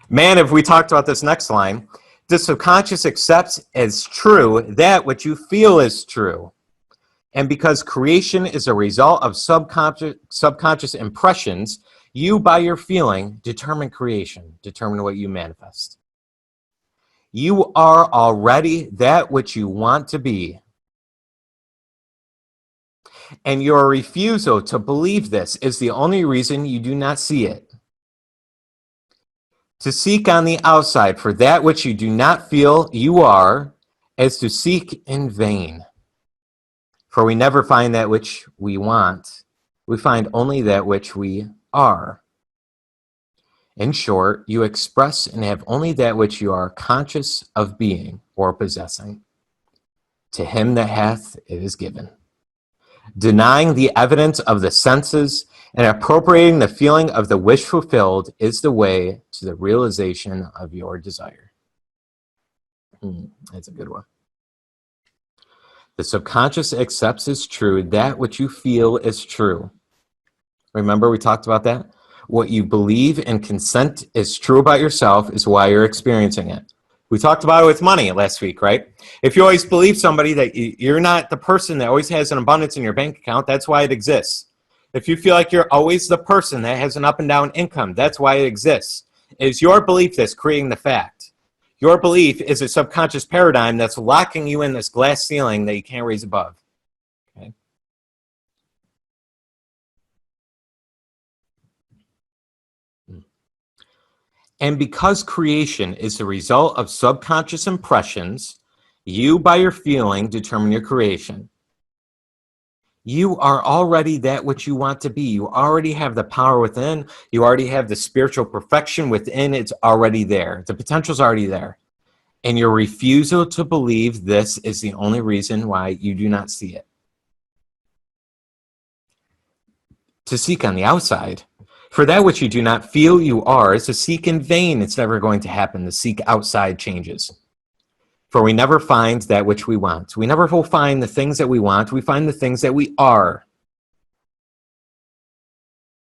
Man, if we talked about this next line, the subconscious accepts as true that which you feel is true. And because creation is a result of subconscious impressions, you, by your feeling, determine creation, determine what you manifest. You are already that which you want to be. And your refusal to believe this is the only reason you do not see it. To seek on the outside for that which you do not feel you are is to seek in vain. For we never find that which we want. We find only that which we are. In short, you express and have only that which you are conscious of being or possessing. To him that hath, it is given. Denying the evidence of the senses and appropriating the feeling of the wish fulfilled is the way to the realization of your desire. That's a good one. The subconscious accepts as true that which you feel is true. Remember we talked about that? What you believe and consent is true about yourself is why you're experiencing it. We talked about it with money last week, right? If you always believe somebody that you're not the person that always has an abundance in your bank account, that's why it exists. If you feel like you're always the person that has an up and down income, that's why it exists. It's your belief that's creating the fact. Your belief is a subconscious paradigm that's locking you in this glass ceiling that you can't raise above. Okay? And because creation is the result of subconscious impressions, you, by your feeling, determine your creation. You are already that which you want to be. You already have the power within. You already have the spiritual perfection within. It's already there. The potential's already there. And your refusal to believe this is the only reason why you do not see it. To seek on the outside, for that which you do not feel you are, is to seek in vain. It's never going to happen. The seek outside changes. For we never find that which we want. We never will find the things that we want. We find the things that we are.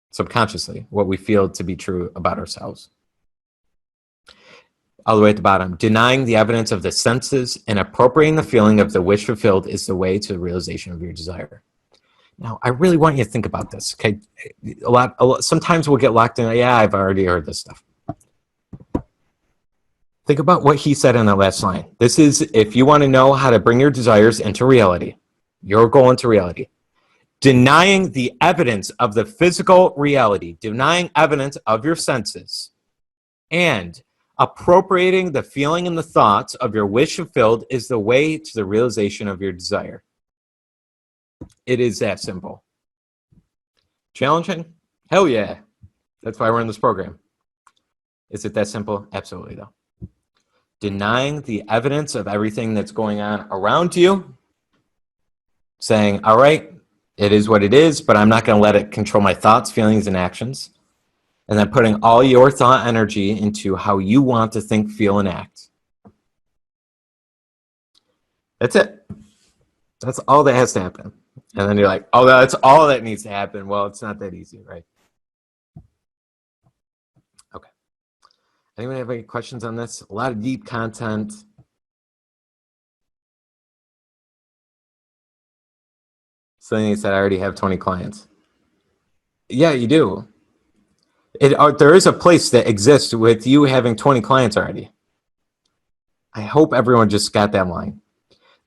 Subconsciously, what we feel to be true about ourselves. All the way at the bottom. Denying the evidence of the senses and appropriating the feeling of the wish fulfilled is the way to the realization of your desire. Now, I really want you to think about this. Okay, a lot. Sometimes we'll get locked in. Yeah, I've already heard this stuff. Think about what he said in that last line. This is if you want to know how to bring your desires into reality, your goal into reality. Denying the evidence of the physical reality, denying evidence of your senses, and appropriating the feeling and the thoughts of your wish fulfilled is the way to the realization of your desire. It is that simple. Challenging? Hell yeah. That's why we're in this program. Is it that simple? Absolutely, though. Denying the evidence of everything that's going on around you, saying, all right, it is what it is, but I'm not going to let it control my thoughts, feelings, and actions. And then putting all your thought energy into how you want to think, feel, and act. That's it. That's all that has to happen. And then you're like, oh, that's all that needs to happen. Well, it's not that easy, right? Okay. Anyone have any questions on this? A lot of deep content. Something said, I already have 20 clients. Yeah, you do. There is a place that exists with you having 20 clients already. I hope everyone just got that line.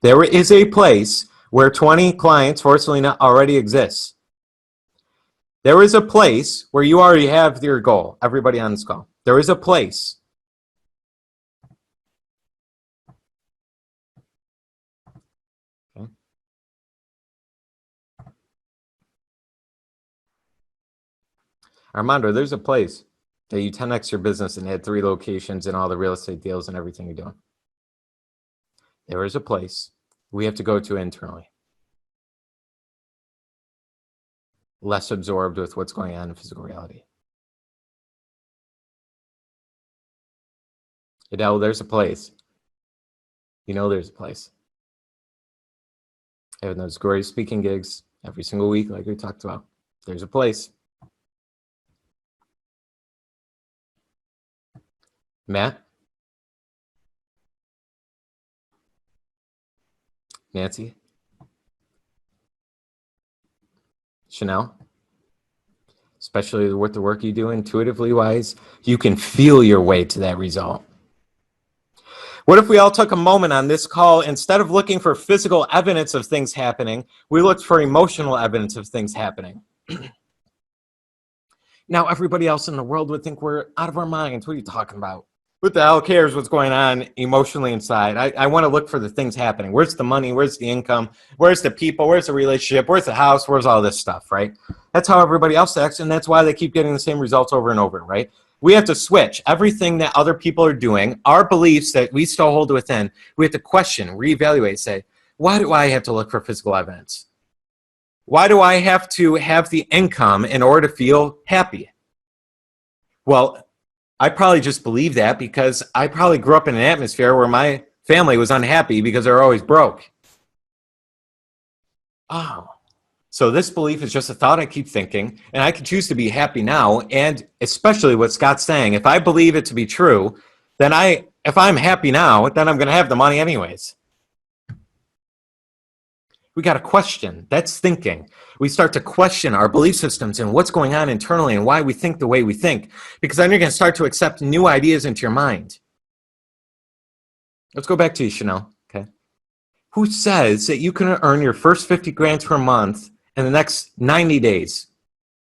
There is a place where 20 clients, fortunately, not already exists. There is a place where you already have your goal. Everybody on this call. There is a place. Okay. Armando, there's a place that you 10x your business and had 3 locations and all the real estate deals and everything you're doing. There is a place we have to go to internally. Less absorbed with what's going on in physical reality. Adele, there's a place. You know there's a place. Having those great speaking gigs every single week, like we talked about. There's a place. Matt? Nancy? Chanel? Especially with the work you do intuitively wise, you can feel your way to that result. What if we all took a moment on this call, instead of looking for physical evidence of things happening, we looked for emotional evidence of things happening? Now, everybody else in the world would think we're out of our minds. What are you talking about? Who the hell cares what's going on emotionally inside? I want to look for the things happening. Where's the money? Where's the income? Where's the people? Where's the relationship? Where's the house? Where's all this stuff, right? That's how everybody else acts, and that's why they keep getting the same results over and over, right? We have to switch everything that other people are doing, our beliefs that we still hold within. We have to question, reevaluate, say, why do I have to look for physical evidence? Why do I have to have the income in order to feel happy? Well, I probably just believe that because I probably grew up in an atmosphere where my family was unhappy because they were always broke. Oh, so this belief is just a thought I keep thinking, and I can choose to be happy now. And especially what Scott's saying, if I believe it to be true, then if I'm happy now, then I'm going to have the money anyways. We got to question. That's thinking. We start to question our belief systems and what's going on internally and why we think the way we think, because then you're going to start to accept new ideas into your mind. Let's go back to you, Chanel. Okay. Who says that you can earn your first 50 grand per month in the next 90 days?